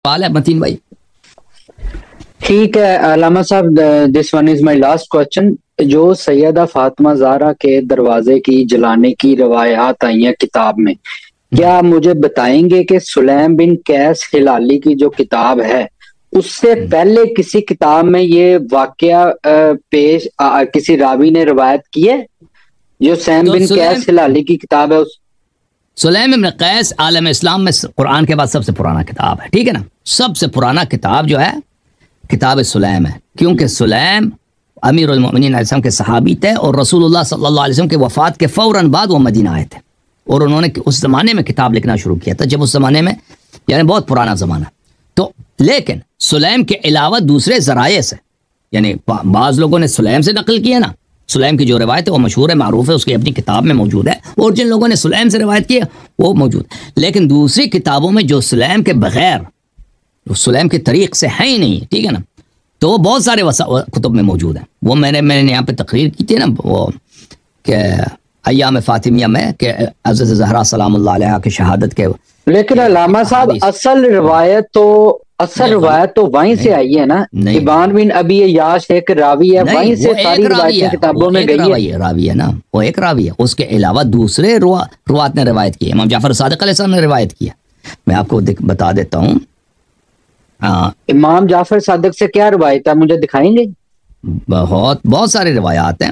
سوال ہے متین بھائی؟ ٹھیک ہے علامہ صاحب، this one is my last question. جو سیدہ فاطمہ زہرا کے دروازے کی جلانے کی روایات آئی ہیں کتاب میں، کیا آپ مجھے بتائیں گے کہ سلیم بن قیس ہلالی کی جو کتاب ہے اس سے پہلے کسی کتاب میں یہ واقعہ پیش کسی راوی نے روایت کی ہے؟ جو سلیم بن قیس ہلالی کی کتاب ہے اس سلیم بن قیس عالم اسلام میں قرآن کے بعد سب سے پرانا کتاب ہے، ٹھیک ہے نا. سب سے پرانا کتاب جو ہے کتاب سلیم ہے، کیونکہ سلیم امیر المؤمنین علیہ السلام کے صحابی تھے اور رسول اللہ صلی اللہ علیہ وسلم کے وفات کے فوراً بعد وہ مدینہ آئے تھے اور انہوں نے اس زمانے میں کتاب لکھنا شروع کیا تھا، جب اس زمانے میں یعنی بہت پرانا زمانہ. تو لیکن سلیم کے علاوہ دوسرے ذرائع سے، یعنی بعض لوگوں نے سلیم سے نقل کیا نا، سلیم کی جو روایت ہے وہ مشہور ہے، معروف ہے، اس کی اپنی کتاب میں موجود ہے، اور جن لوگوں نے سلیم سے روایت کی ہے وہ موجود. لیکن دوسری کتابوں میں جو سلیم کے بغیر سلیم کے طریق سے ہے ہی نہیں، ٹھیک ہے نا، تو وہ بہت سارے کتب میں موجود ہیں. وہ میں نے یہاں پہ تقریر کی تھی نا، وہ کہ ایام فاطمیہ میں کہ حضرت زہرا سلام اللہ علیہا کی شہادت کے. لیکن علامہ صاحب اصل روایت تو وہیں سے آئی ہے نا. ابان بن ابی یاش ایک راوی ہے، وہیں سے ساری روایتیں کتابوں میں گئی ہے. راوی ہے نا، وہ ایک راوی ہے، اس کے علاوہ دوسرے روات نے روایت کی ہے. امام جعفر صادق علیہ السلام نے روایت کی ہے. میں آپ کو بتا دیتا ہوں. امام جعفر صادق سے کیا روایت ہے، مجھے دکھائیں گے؟ بہت سارے روایات ہیں.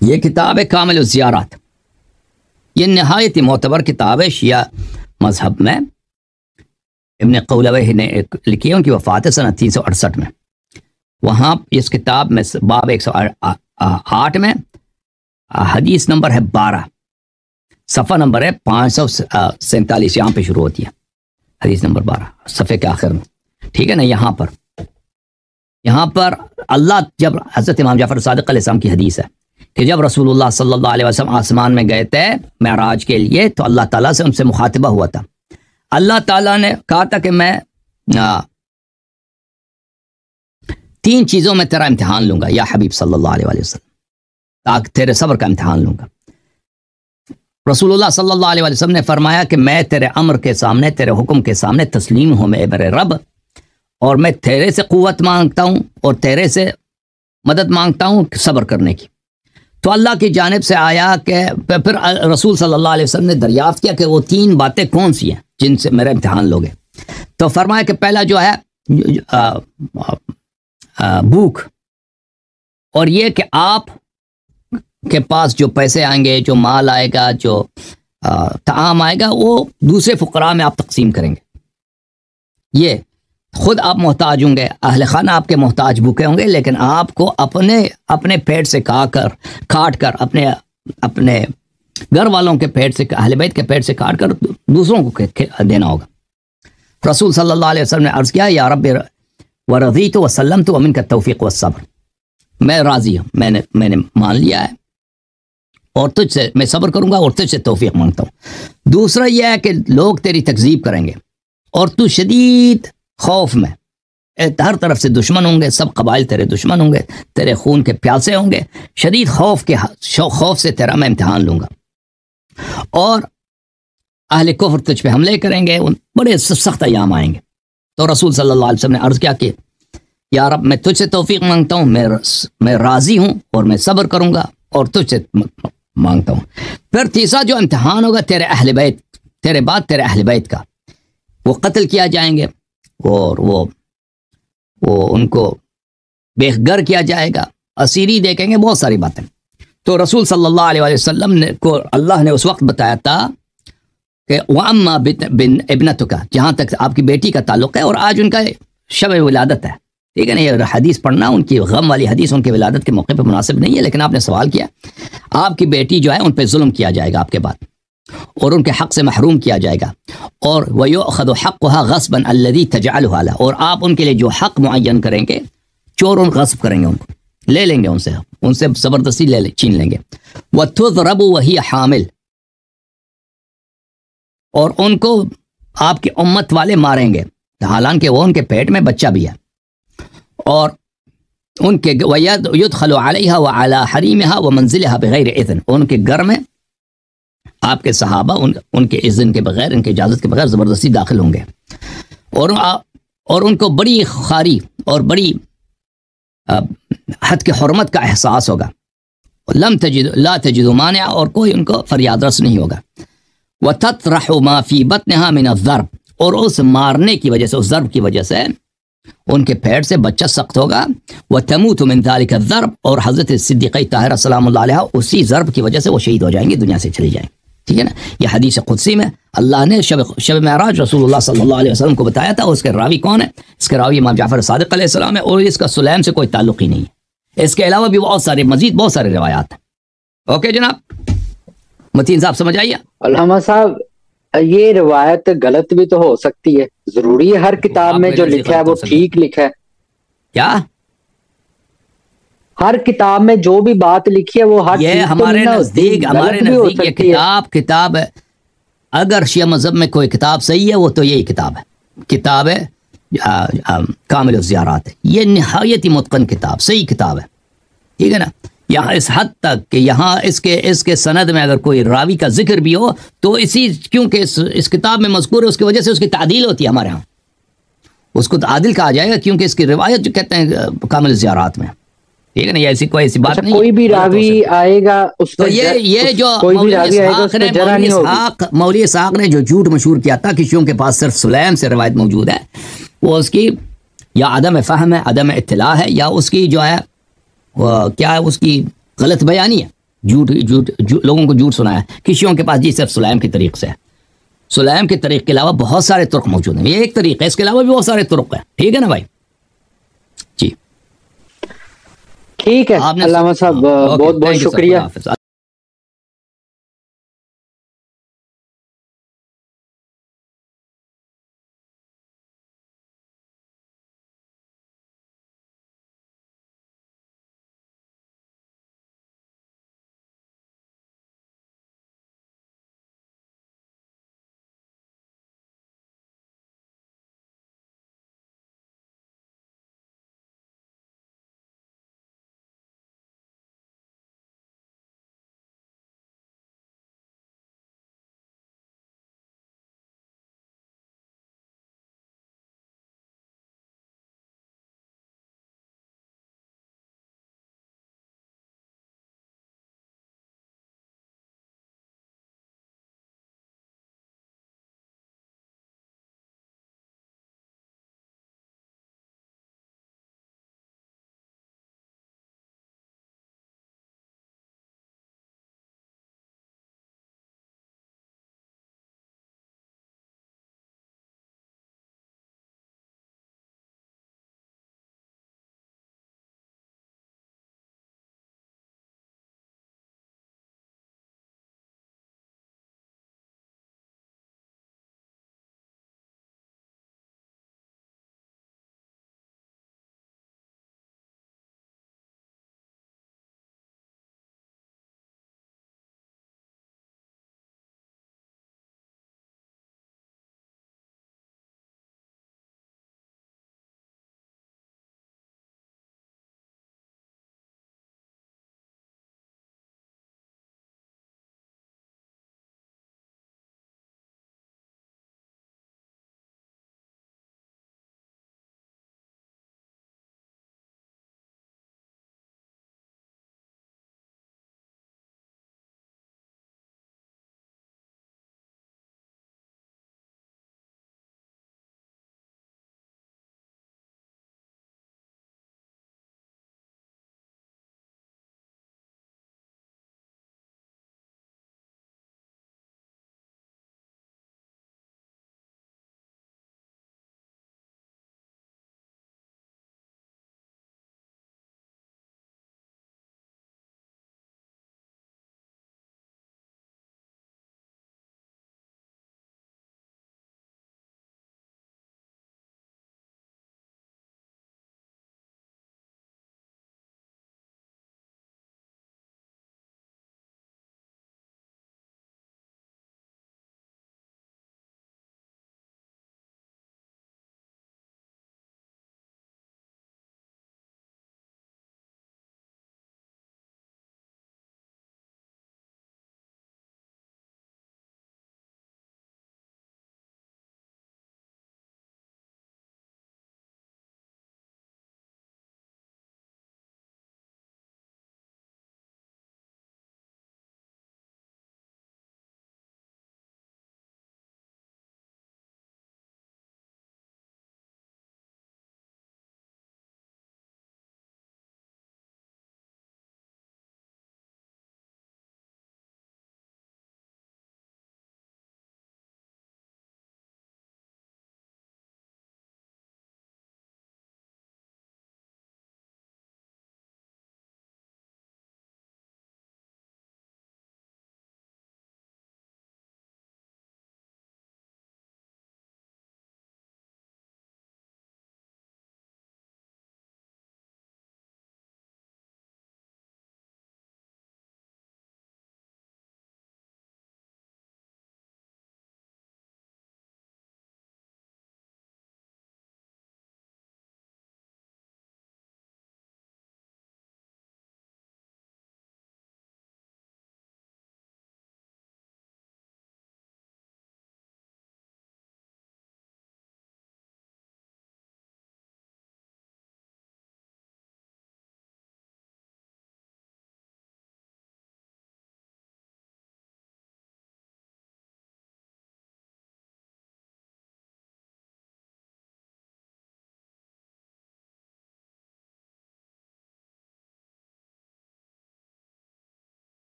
یہ کتاب ہے کامل الزیارات، یہ نہایت ہی معتبر کتاب ہے شیعہ مذہب میں. ابن قولوی نے لکھی ہے، ان کی وفات ہے سنہ 368 میں. وہاں اس کتاب میں باب 108 میں حدیث نمبر ہے 12، صفحہ نمبر ہے 547، یہاں پہ شروع ہوتی ہے حدیث نمبر 12 صفحے کے آخر میں، ٹھیک ہے نا. یہاں پر اللہ جب حضرت امام جعفر صادق علیہ السلام کی حدیث ہے کہ جب رسول اللہ صلی اللہ علیہ وسلم آسمان میں گئے تھے معراج کے لیے تو اللہ تعالیٰ سے ان سے مخاطبہ ہوا تھا. اللہ تعالیٰ نے کہا تھا کہ میں 3 چیزوں میں تیرا امتحان لوں گا یا حبیب صلی اللہ علیہ وسلم، تاکہ تیرے صبر کا امتحان لوں گا. رسول اللہ صلی اللہ علیہ وسلم نے فرمایا کہ میں تیرے امر کے سامنے، تیرے حکم کے سامنے تسلیم ہوں میں میرے رب، اور میں تیرے سے قوت مانگتا ہوں اور تیرے سے مدد مانگتا ہوں صبر کرنے کی. تو اللہ کی جانب سے آیا کہ پھر رسول صلی اللہ علیہ وسلم نے دریافت کیا کہ وہ 3 باتیں کون سی ہیں جن سے میرا امتحان لوگے. تو فرمایا کہ پہلا جو ہے بھوک، اور یہ کہ آپ کے پاس جو پیسے آئیں گے، جو مال آئے گا، جو طعام آئے گا، وہ دوسرے فقراء میں آپ تقسیم کریں گے. یہ خود آپ محتاج ہوں گے، اہل خانہ آپ کے محتاج بھوکے ہوں گے، لیکن آپ کو اپنے پیٹ سے کاٹ کر اپنے گھر والوں کے پیٹ سے، اہل بیت کے پیٹ سے کاٹ کر دوسروں کو دینا ہوگا. رسول صلی اللہ علیہ وسلم نے عرض کیا یا رب ورضیت وسلمت ومنک التوفیق والصبر، میں راضی ہوں، میں نے مان لیا ہے اور تجھ سے میں صبر کروں گا اور تجھ سے توفیق مانگتا ہوں. دوسرا یہ ہے کہ لوگ تیری تکذیب کریں گے اور تو شدید خوف میں، ہر طرف سے دشمن ہوں گے، سب قبائل تیرے دشمن ہوں گے، تیرے خون کے پیاسے ہوں گے، شدید خوف سے تیرا میں امتحان لوں گا، اور اہل کفر تجھ پہ حملے کریں گے، بڑے سخت ایام آئیں گے. تو رسول صلی اللہ علیہ وسلم نے عرض کیا کہ یا رب میں تجھ سے توفیق مانگتا ہوں، میں راضی ہوں اور میں صبر کروں گا اور تجھ سے مانگتا ہوں. پھر تیسرا جو امتحان ہوگا تیرے اہل بیت، تیرے بعد تیرے اہل بیت کا، وہ قتل کیا جائیں گے اور وہ ان کو بے گھر کیا جائے گا، اسیری دیکھیں گے، بہت ساری باتیں. تو رسول صلی اللہ علیہ وسلم کو اللہ نے اس وقت بتایا تھا کہ وَأَمَّا بِنْ ابْنَتُكَ، جہاں تک آپ کی بیٹی کا تعلق ہے، اور آج ان کا شب ولادت ہے، ٹھیک ہے نا. یہ حدیث پڑھنا، ان کی غم والی حدیث ان کے ولادت کے موقع پہ مناسب نہیں ہے، لیکن آپ نے سوال کیا. آپ کی بیٹی جو ہے ان پہ ظلم کیا جائے گا آپ کے بعد، اور ان کے حق سے محروم کیا جائے گا، اور وَيُؤْخَذُ حَقُّهَا غَصْبًا الَّذِي تَجْعَلُهَا لَهَا، اور آپ ان کے لیے جو حق معین کریں گے، چور ان غصب کریں گے ان کو. لے لیں گے ان سے زبردستی چھین لیں گے. وَتُضْرَبُ وَهِيَ حامل, اور ان کو آپ کی امت والے ماریں گے حالانکہ وہ ان کے پیٹ میں بچہ بھی ہے. اور ان کے يُدْخَلُ عَلَيْهَا وَعَلَى حَرِيمِهَا وَمَنزِلِهَا بِغَيْرِ إِذْن, ان کے گھر میں آپ کے صحابہ ان کے اذن کے بغیر, ان کے اجازت کے بغیر زبردستی داخل ہوں گے. اور ان کو بڑی خاری اور بڑی حد کے حرمت کا احساس ہوگا. لا تجد مانع, اور کوئی ان کو فریاد رس نہیں ہوگا. وَتَطْرَحُ مَا فِي بَطْنِهَا مِنَ الضَّرْبِ, اور اس مارنے کی وجہ سے, اس ضرب کی وجہ سے ان کے پیٹ سے بچہ سخت ہوگا. وَتَمُوتُ مِنْ ذَلِكَ الضَّرْبِ, اور حضرت صدیقہ طاہرہ سلام اللہ علیہ اسی ضرب کی وجہ سے وہ شہید ہو جائیں گے, دنیا سے چلی جائیں گے. ٹھیک ہے نا. یہ حدیث قدسی میں اللہ نے شب معراج رسول اللہ صلی اللہ علیہ وسلم کو بتایا تھا. اس کے راوی کون ہے؟ اس کے راوی امام جعفر صادق علیہ السلام ہے, اور اس کا سلیم سے کوئی تعلق ہی نہیں ہے. اس کے علاوہ بھی مزید بہت سارے روایات ہیں. اوکے جناب, متین صاحب سمجھ آئیے. علامہ صاحب یہ روایت غلط بھی تو ہو سکتی ہے, ضروری ہے ہر کتاب میں جو لکھا ہے وہ ٹھیک لکھا ہے؟ کیا ہر کتاب میں جو بھی بات لکھی ہے وہ یہ ہمارے نزدیک یہ کتاب ہے. اگر شیعہ مذہب میں کوئی کتاب صحیح ہے وہ تو یہی کتاب ہے کامل الزیارات ہے. یہ نہایت ہی متقن کتاب, صحیح کتاب ہے. ٹھیک ہے نا. یہاں اس حد تک کہ یہاں اس کے سند میں اگر کوئی راوی کا ذکر بھی ہو تو کیونکہ اس کتاب میں مذکور ہے اس کی وجہ سے اس کی تعدیل ہوتی ہے. ہمارے ہاں اس کو تعدیل کہا جائے گا کیونکہ اس کی روایت جو کہتے ہیں کامل الزیارات میں. ٹھیک ہے نا. ایسی بات نہیں. کوئی بھی راوی آئے گا اس تو یہ جو مولوی اسحاق نے جو جھوٹ مشہور کیا تھا کہ شیعوں کے پاس صرف سلیم سے روایت موجود ہے, وہ اس کی یا عدم فہم ہے, عدم اطلاع ہے, یا اس کی جو ہے کیا ہے اس کی غلط بیانی ہے, جھوٹ لوگوں کو جھوٹ سنایا ہے کہ شیعوں کے پاس جی صرف سلیم کے طریق سے ہے. سلیم کے طریق کے علاوہ بہت سارے طرق موجود ہیں. یہ ایک طریق ہے, اس کے علاوہ بھی بہت سارے طرق ہیں. ٹھیک ہے نا بھائی جی. ٹھیک ہے علامہ صاحب, بہت بہت شکریہ.